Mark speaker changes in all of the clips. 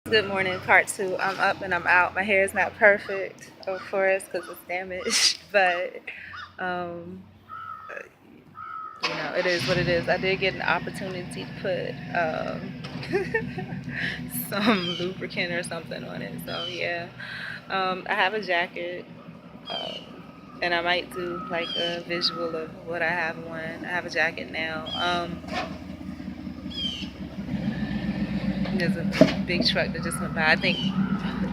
Speaker 1: Good morning, part two. I'm up and I'm out. My hair is not perfect, of course, because it's damaged, but um, it is what it is. I did get an opportunity to put some lubricant or something on it, so yeah. I have a jacket, and I might do like a visual of what I have on. I have a jacket now. There's a big truck that just went by. I think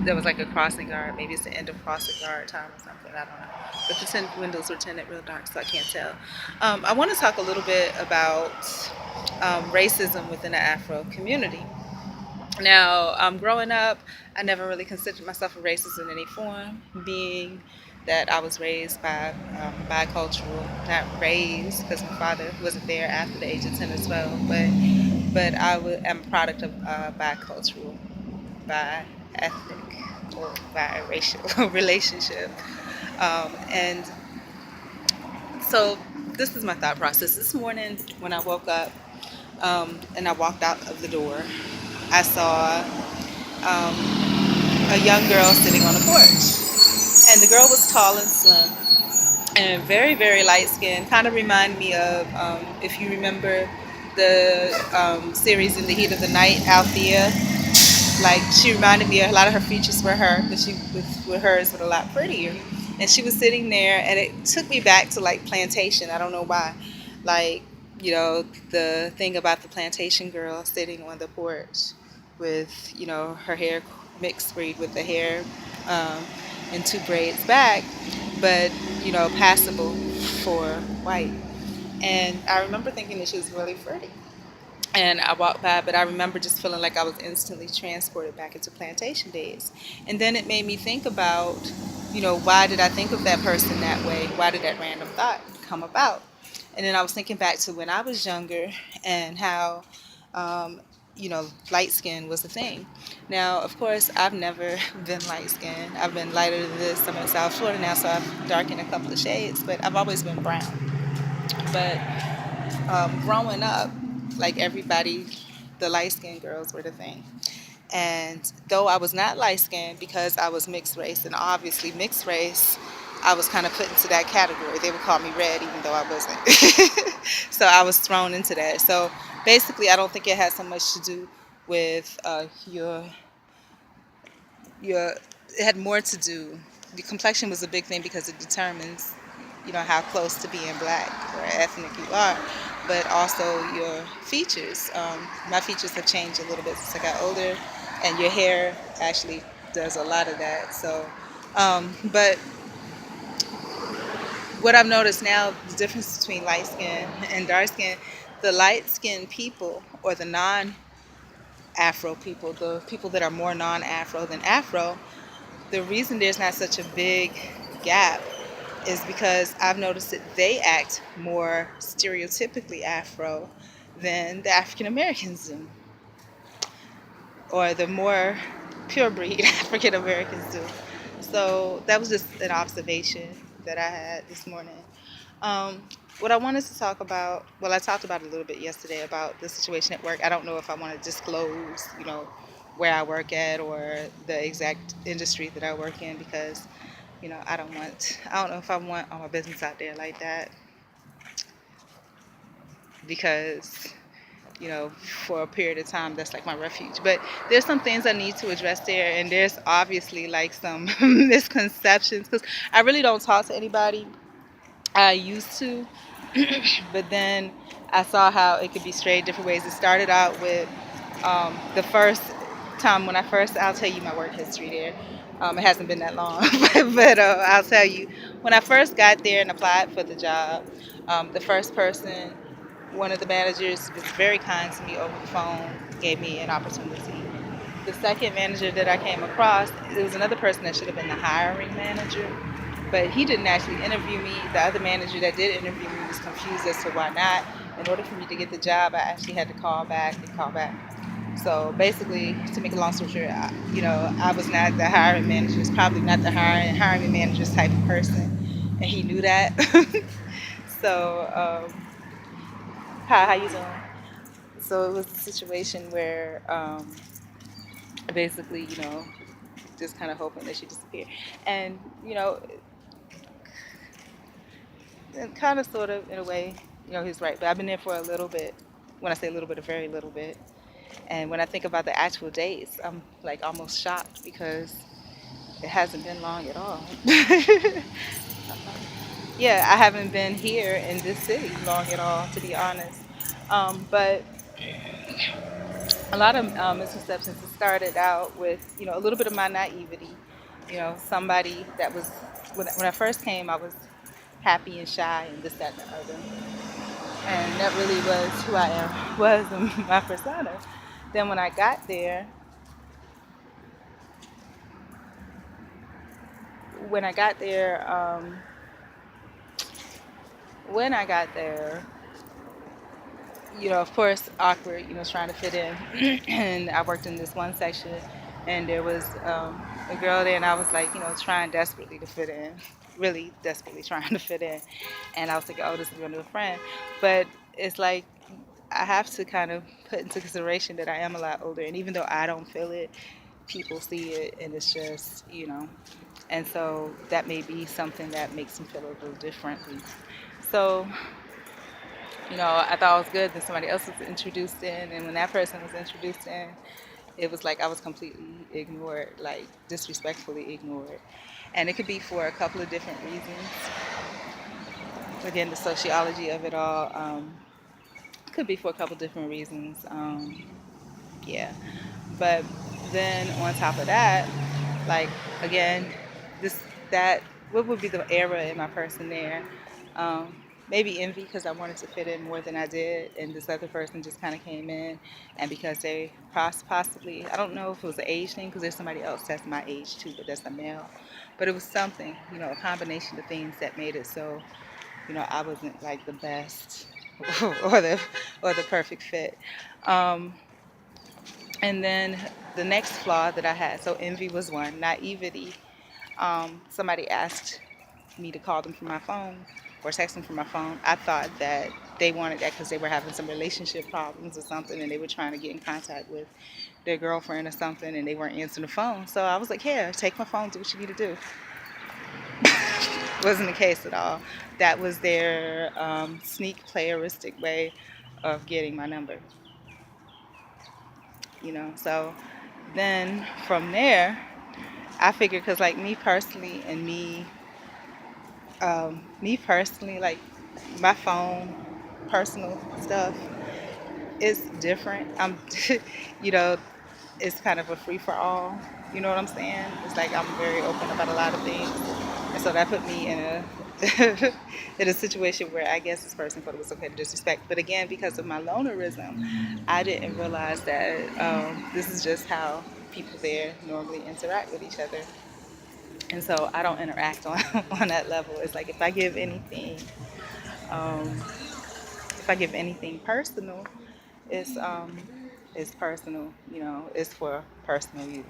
Speaker 1: there was like a crossing guard. Maybe it's the end of crossing guard time or something. I don't know. But the windows were tinted real dark, so I can't tell. I want to talk a little bit about racism within the Afro community. Now, growing up, I never really considered myself a racist in any form, being that I was raised by bicultural, not raised because my father wasn't there after the age of 10 or 12, but am a product of bicultural, by ethnic, or by racial relationship. And so this is my thought process. This morning when I woke up and I walked out of the door, I saw a young girl sitting on a porch. And the girl was tall and slim and very, very light skinned. Kind of reminded me of, if you remember the series In the Heat of the Night, Althea. Like, she reminded me, a lot of her features were her, but she with hers were a lot prettier. And she was sitting there, and it took me back to like plantation. I don't know why. Like, the thing about the plantation girl sitting on the porch with, her hair mixed braid with the hair um, in two braids back, but, passable for white. And I remember thinking that she was really pretty. And I walked by, but I remember just feeling like I was instantly transported back into plantation days. And then it made me think about, why did I think of that person that way? Why did that random thought come about? And then I was thinking back to when I was younger and how, um, light skin was a thing. Now, of course, I've never been light skinned. I've been lighter than this. I'm in South Florida now, so I've darkened a couple of shades, but I've always been brown. But growing up, like everybody, the light skinned girls were the thing. And though I was not light skinned because I was mixed race, and obviously mixed race, I was kind of put into that category. They would call me red even though I wasn't. So I was thrown into that. So basically, I don't think it has so much to do with your it had more to do. The complexion was a big thing because it determines, how close to being black or ethnic you are, but also your features. My features have changed a little bit since I got older, and your hair actually does a lot of that. So, but what I've noticed now, the difference between light skin and dark skin, the light skinned people, or the non-Afro people, the people that are more non-Afro than Afro, the reason there's not such a big gap is because I've noticed that they act more stereotypically Afro than the African Americans do, or the more pure breed African Americans do. So that was just an observation that I had this morning. Um, what I wanted to talk about, well, I talked about it a little bit yesterday about the situation at work. I don't know if I want to disclose, where I work at or the exact industry that I work in because, I don't know if I want all my business out there like that because, for a period of time, that's like my refuge. But there's some things I need to address there, and there's obviously like some misconceptions because I really don't talk to anybody. I used to, but then I saw how it could be strayed different ways. It started out with the first time when I'll tell you my work history there. It hasn't been that long, but I'll tell you. When I first got there and applied for the job, the first person, one of the managers, was very kind to me over the phone, gave me an opportunity. The second manager that I came across, it was another person that should have been the hiring manager, but he didn't actually interview me. The other manager that did interview me was confused as to why not. In order for me to get the job, I actually had to call back and call back. So basically, to make a long story short, I was not the hiring manager. It's probably not the hiring manager's type of person, and he knew that. So, how you doing? So it was a situation where basically, just kind of hoping that she disappeared. And, and kind of sort of in a way, he's right. But I've been there for a little bit. When I say a little bit, a very little bit. And when I think about the actual dates, I'm like almost shocked because it hasn't been long at all. Yeah, I haven't been here in this city long at all, to be honest. But a lot of misconceptions it started out with, a little bit of my naivety. Somebody that was, when I first came, I was happy and shy and this, that, and the other. And that really was who I am, was my persona. Then when I got there, when I got there, of course, awkward, trying to fit in. And I worked in this one section, and there was a girl there, and I was like, trying desperately to fit in, really desperately trying to fit in. And I was thinking, oh, this is going to be a friend. But it's like, I have to kind of put into consideration that I am a lot older, and even though I don't feel it, people see it, and it's just, and so that may be something that makes them feel a little differently. So I thought it was good. Then somebody else was introduced in, and when that person was introduced in, it was like I was completely ignored, like disrespectfully ignored. And it could be for a couple of different reasons. Again, the sociology of it all could be for a couple different reasons. Yeah. But then on top of that, like again, this that what would be the error in my person there? Um, Maybe envy because I wanted to fit in more than I did, and this other person just kind of came in, and because they possibly I don't know if it was an age thing because there's somebody else that's my age too, but that's a male, but it was something, a combination of things that made it so I wasn't like the best or the perfect fit. Um, and then the next flaw that I had, so envy was one, naivety. Somebody asked me to call them from my phone or text them from my phone. I thought that they wanted that because they were having some relationship problems or something and they were trying to get in contact with their girlfriend or something and they weren't answering the phone. So I was like, here, take my phone, do what you need to do. Wasn't the case at all. That was their sneak playeristic way of getting my number, So then from there, I figured because like me personally, like my phone, personal stuff is different. You know, it's kind of a free for all. You know what I'm saying? It's like I'm very open about a lot of things, and so that put me in a in a situation where I guess this person thought it was okay to disrespect. But again, because of my lonerism, I didn't realize that this is just how people there normally interact with each other. And so I don't interact on on that level. It's like um, if I give anything personal, it's it's personal. It's for personal use.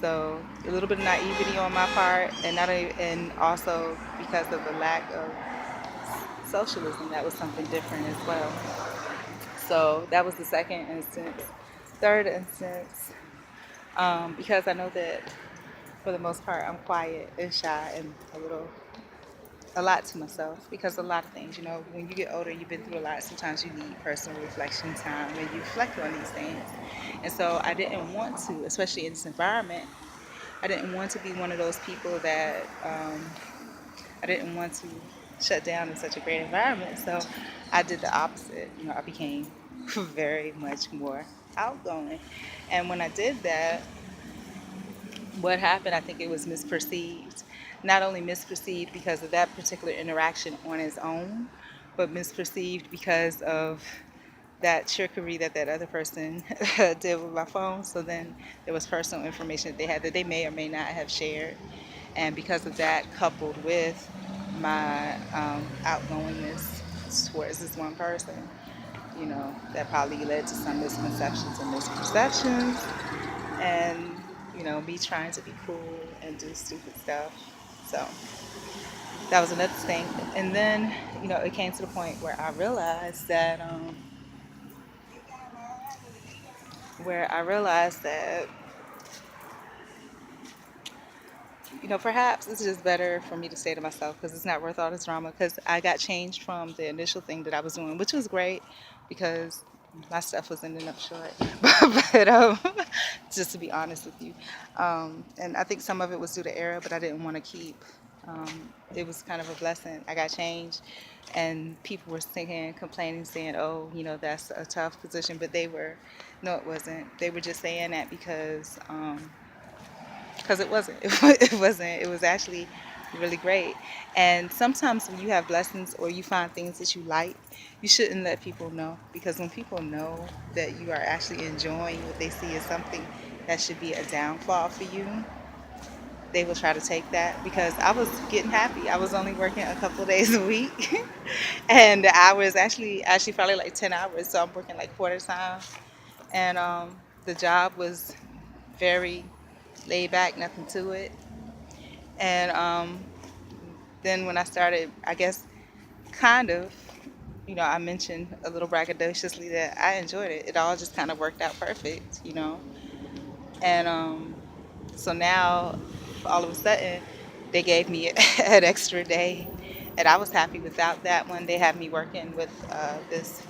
Speaker 1: So a little bit of naivety on my part, and and also because of the lack of socialism, that was something different as well. So that was the second instance. Third instance, because I know that for the most part I'm quiet and shy and a lot to myself because a lot of things, when you get older, you've been through a lot. Sometimes you need personal reflection time and you reflect on these things. And so I didn't want to, especially in this environment, I didn't want to be one of those people that I didn't want to shut down in such a great environment. So I did the opposite. I became very much more outgoing. And when I did that, what happened, I think it was misperceived. Not only misperceived because of that particular interaction on its own, but misperceived because of that trickery that other person did with my phone. So then there was personal information that they had that they may or may not have shared. And because of that, coupled with my outgoingness towards this one person, that probably led to some misconceptions and misperceptions and me trying to be cool and do stupid stuff. So that was another thing. And then it came to the point where I realized that where I realized that, perhaps it's just better for me to stay to myself because it's not worth all this drama. Because I got changed from the initial thing that I was doing, which was great because my stuff was ending up short. but just to be honest with you, and I think some of it was due to error, but I didn't want to keep. It was kind of a blessing. I got changed, and people were saying, complaining, saying, "Oh, that's a tough position," but no, it wasn't. They were just saying that because it wasn't. It wasn't. It was actually really great. And sometimes when you have blessings or you find things that you like, you shouldn't let people know because when people know that you are actually enjoying what they see as something that should be a downfall for you, they will try to take that because I was getting happy. I was only working a couple of days a week, and the hours actually probably like 10 hours. So I'm working like quarter time, and the job was very laid back, nothing to it. And then when I started, I guess, kind of, I mentioned a little braggadociously that I enjoyed it. It all just kind of worked out perfect. And so now, all of a sudden, they gave me an extra day. And I was happy without that one. They had me working with this.